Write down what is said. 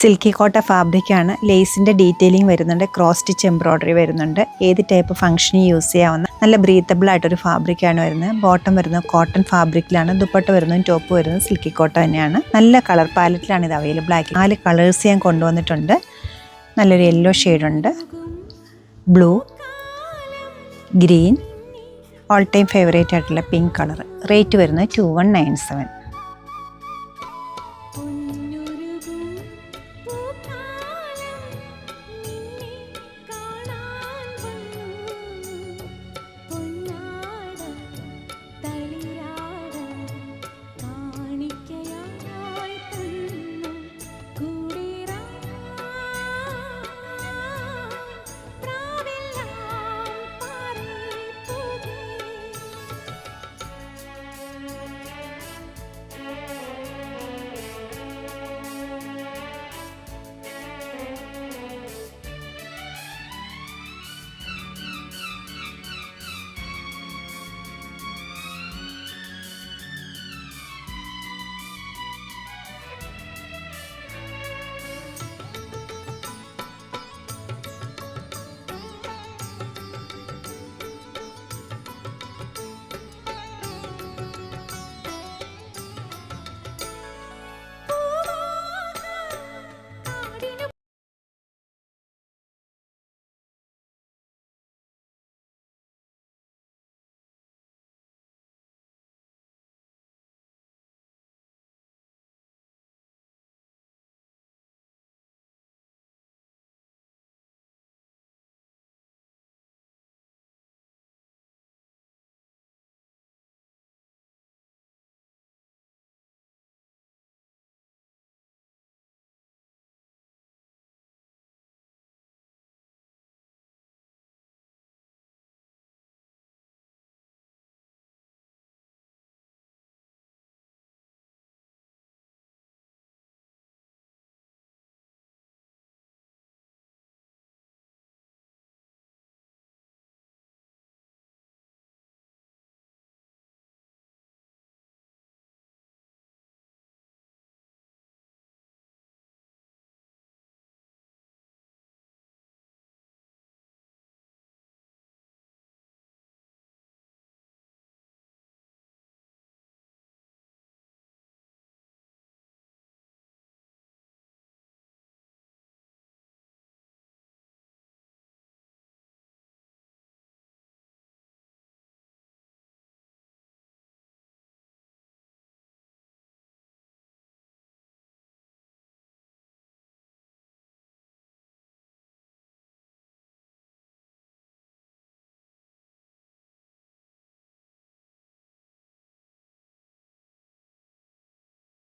Silky കോട്ട ഫാബ്രിക്കാണ്. ലേസിൻ്റെ detailing വരുന്നുണ്ട്, cross stitch embroidery വരുന്നുണ്ട്. ഏത് ടൈപ്പ് ഫംഗ്ഷന് യൂസ് ചെയ്യാവുന്ന നല്ല ബ്രീത്തബിൾ ആയിട്ടൊരു ഫാബ്രിക്കാണ് വരുന്നത്. ബോട്ടം വരുന്നത് കോട്ടൺ ഫാബ്രിക്കിലാണ്. ദുപ്പട്ട വരുന്നതും ടോപ്പ് വരുന്നത് സിൽക്കി കോട്ട തന്നെയാണ്. നല്ല കളർ പാലറ്റിലാണ് ഇത് അവൈലബിൾ ആക്കി. 4 കളേഴ്സ് ഞാൻ കൊണ്ടുവന്നിട്ടുണ്ട്. നല്ലൊരു യെല്ലോ ഷെയ്ഡുണ്ട്, blue, green, all time favourite ആയിട്ടുള്ള പിങ്ക് കളർ. റേറ്റ് വരുന്നത് 2197.